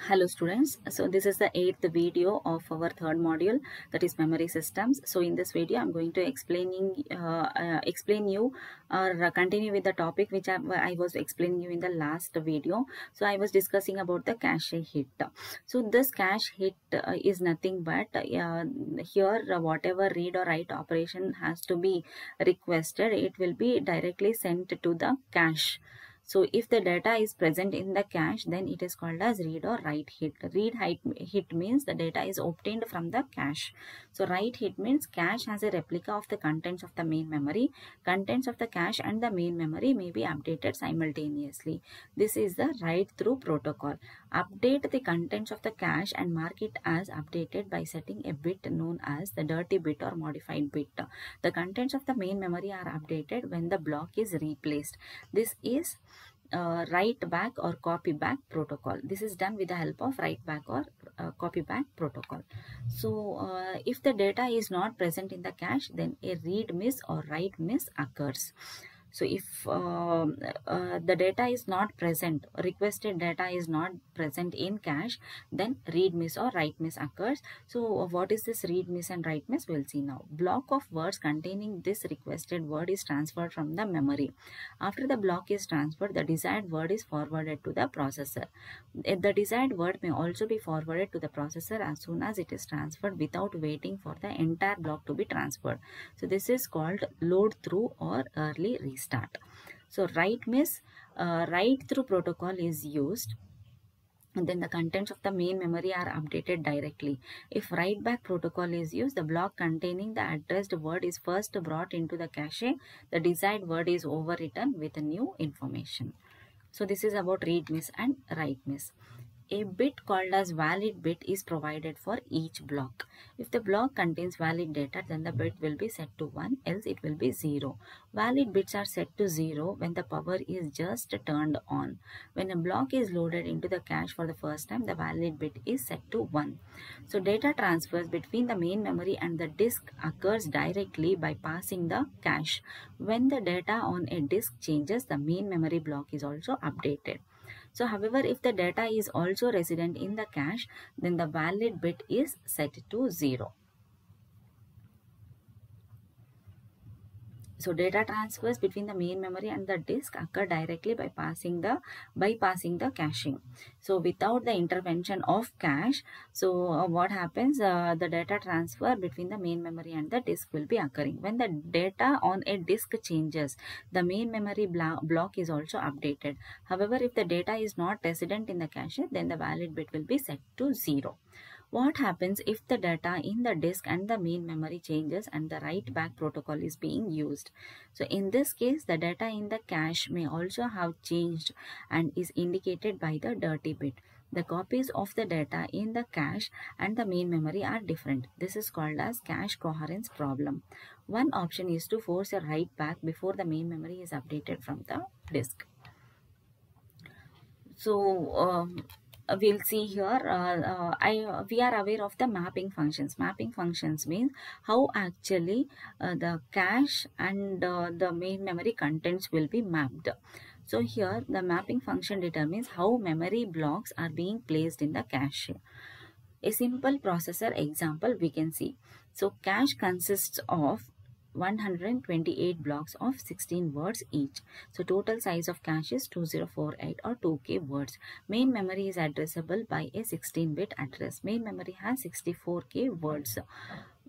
Hello students, so this is the 8th video of our third module, that is memory systems. So in this video I'm going to explain you or continue with the topic which I was explaining you in the last video. So I was discussing about the cache hit. So this cache hit is nothing but here whatever read or write operation has to be requested, it will be directly sent to the cache. So if the data is present in the cache, then it is called as read or write hit. Hit means the data is obtained from the cache. So write hit means cache has a replica of the contents of the main memory. Contents of the cache and the main memory may be updated simultaneously. This is the write through protocol. Update the contents of the cache and mark it as updated by setting a bit known as the dirty bit or modified bit. The contents of the main memory are updated when the block is replaced. This is write back or copy back protocol. This is done with the help of write back or copy back protocol. So if the data is not present in the cache, then a read miss or write miss occurs. So if the data is not present, requested data is not present in cache, then read miss or write miss occurs. So what is this read miss and write miss? We'll see now. Block of words containing this requested word is transferred from the memory. After the block is transferred, the desired word is forwarded to the processor. The desired word may also be forwarded to the processor as soon as it is transferred without waiting for the entire block to be transferred. So this is called load through or early restart. So write through protocol is used, and then the contents of the main memory are updated directly. If write back protocol is used, the block containing the addressed word is first brought into the cache. The desired word is overwritten with new information. So this is about read miss and write miss. A bit called as valid bit is provided for each block. If the block contains valid data, then the bit will be set to 1, else it will be 0. Valid bits are set to 0 when the power is just turned on. When a block is loaded into the cache for the first time, the valid bit is set to 1. So data transfers between the main memory and the disk occurs directly by passing the cache. When the data on a disk changes, the main memory block is also updated. So however, if the data is also resident in the cache, then the valid bit is set to 0. So data transfers between the main memory and the disk occur directly by bypassing the caching. So without the intervention of cache, so what happens? The data transfer between the main memory and the disk will be occurring. When the data on a disk changes, the main memory block is also updated. However, if the data is not resident in the cache, then the valid bit will be set to 0. What happens if the data in the disk and the main memory changes and the write back protocol is being used? So in this case, the data in the cache may also have changed and is indicated by the dirty bit. The copies of the data in the cache and the main memory are different. This is called as cache coherence problem. One option is to force a write back before the main memory is updated from the disk. So we'll see here, we are aware of the mapping functions. Mapping functions means how actually the cache and the main memory contents will be mapped. So here the mapping function determines how memory blocks are being placed in the cache. A simple processor example we can see. So cache consists of 128 blocks of 16 words each. So total size of cache is 2048 or 2k words. Main memory is addressable by a 16-bit address. Main memory has 64k words.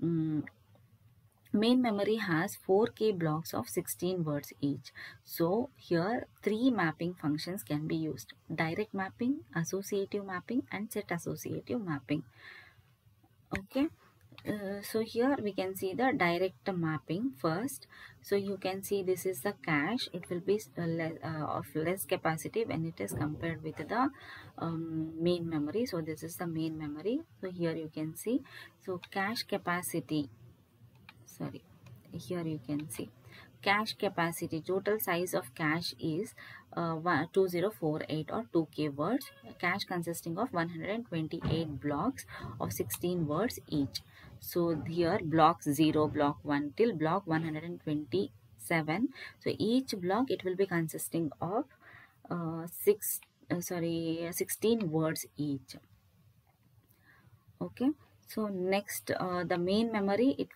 Main memory has 4k blocks of 16 words each. So here 3 mapping functions can be used: direct mapping, associative mapping, and set associative mapping. Okay. So here we can see the direct mapping first. So you can see this is the cache. It will be of less capacity when it is compared with the main memory. So this is the main memory. So here you can see, so cache capacity, sorry, here you can see cache capacity, total size of cache is 2048 or 2k words. Cache consisting of 128 blocks of 16 words each. So here blocks 0, block 1 till block 127. So each block it will be consisting of 16 words each. Okay, so next, the main memory, it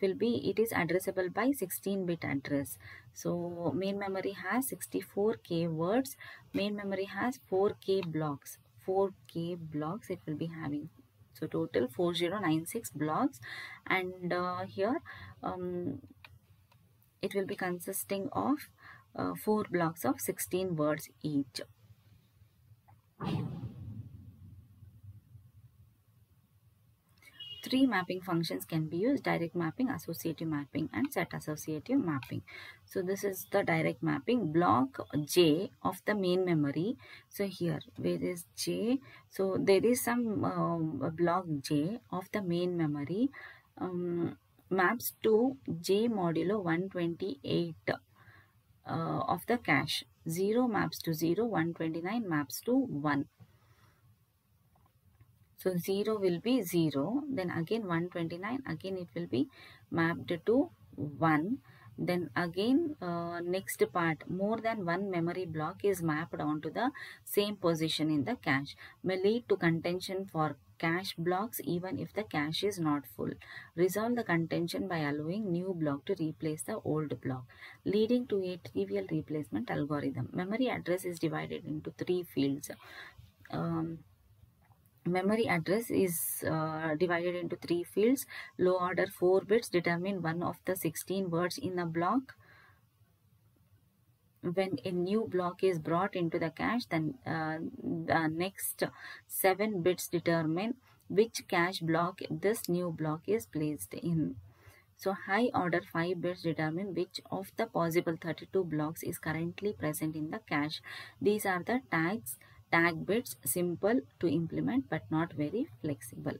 is addressable by 16-bit address. So main memory has 64k words. Main memory has 4k blocks. 4k blocks it will be having. So total 4096 blocks, and here it will be consisting of 4 blocks of 16 words each. Three mapping functions can be used: direct mapping, associative mapping, and set associative mapping. So this is the direct mapping. Block J of the main memory. So here, where is J? So there is some block J of the main memory maps to J modulo 128 of the cache. 0 maps to 0, 129 maps to 1. So 0 will be 0, then again 129, again it will be mapped to 1. Then again next part, more than one memory block is mapped onto the same position in the cache. May lead to contention for cache blocks even if the cache is not full. Resolve the contention by allowing new block to replace the old block, leading to a trivial replacement algorithm. Memory address is divided into 3 fields. Memory address is divided into 3 fields. Low order 4 bits determine one of the 16 words in a block. When a new block is brought into the cache, then the next 7 bits determine which cache block this new block is placed in. So high order 5 bits determine which of the possible 32 blocks is currently present in the cache. These are the tag bits, simple to implement but not very flexible.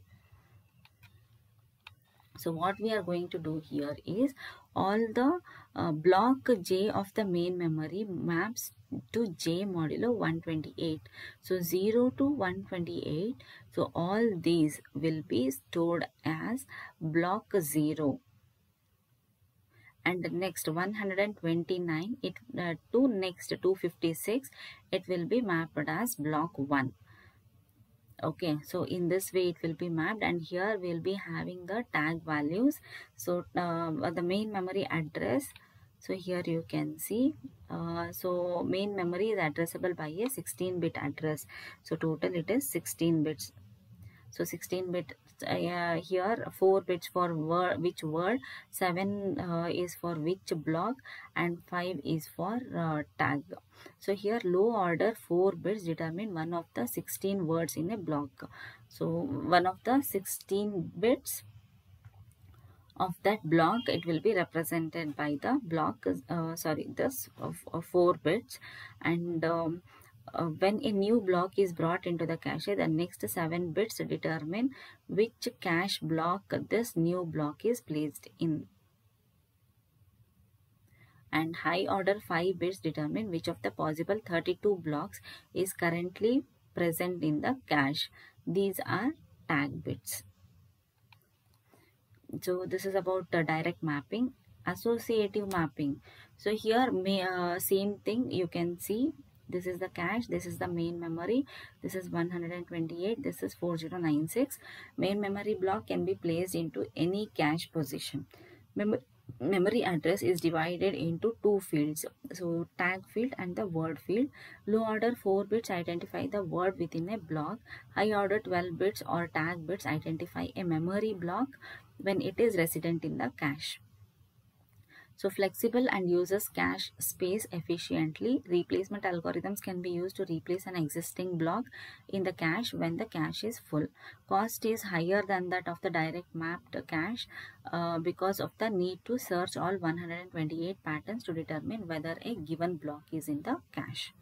So what we are going to do here is all the block J of the main memory maps to J modulo 128. So 0 to 128. So all these will be stored as block 0. And the next 129 to next 256 it will be mapped as block 1. Okay, so in this way it will be mapped, and here we'll be having the tag values. So the main memory address, so here you can see so main memory is addressable by a 16-bit address. So total it is 16 bits. So 16 bit here 4 bits for which word, 7 is for which block, and 5 is for tag. So here low order 4 bits determine one of the 16 words in a block. So one of the 16 bits of that block, it will be represented by the block this of 4 bits. And when a new block is brought into the cache, the next 7 bits determine which cache block this new block is placed in. And high order 5 bits determine which of the possible 32 blocks is currently present in the cache. These are tag bits. So this is about the direct mapping. Associative mapping. So here same thing you can see. This is the cache, this is the main memory, this is 128, this is 4096. Main memory block can be placed into any cache position. Memory address is divided into 2 fields, so tag field and the word field. Low order 4 bits identify the word within a block. High order 12 bits or tag bits identify a memory block when it is resident in the cache. So flexible and uses cache space efficiently. Replacement algorithms can be used to replace an existing block in the cache when the cache is full. Cost is higher than that of the direct mapped cache because of the need to search all 128 patterns to determine whether a given block is in the cache.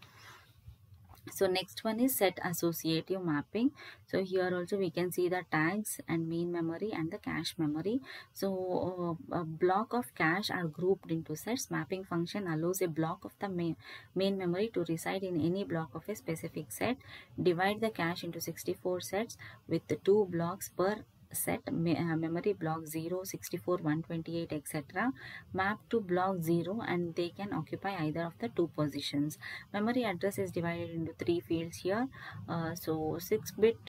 So next one is set associative mapping. So here also we can see the tags and main memory and the cache memory. So a block of cache are grouped into sets. Mapping function allows a block of the main memory to reside in any block of a specific set. Divide the cache into 64 sets with 2 blocks per set memory block 0, 64, 128, etc. map to block 0, and they can occupy either of the two positions. Memory address is divided into three fields here. So 6-bit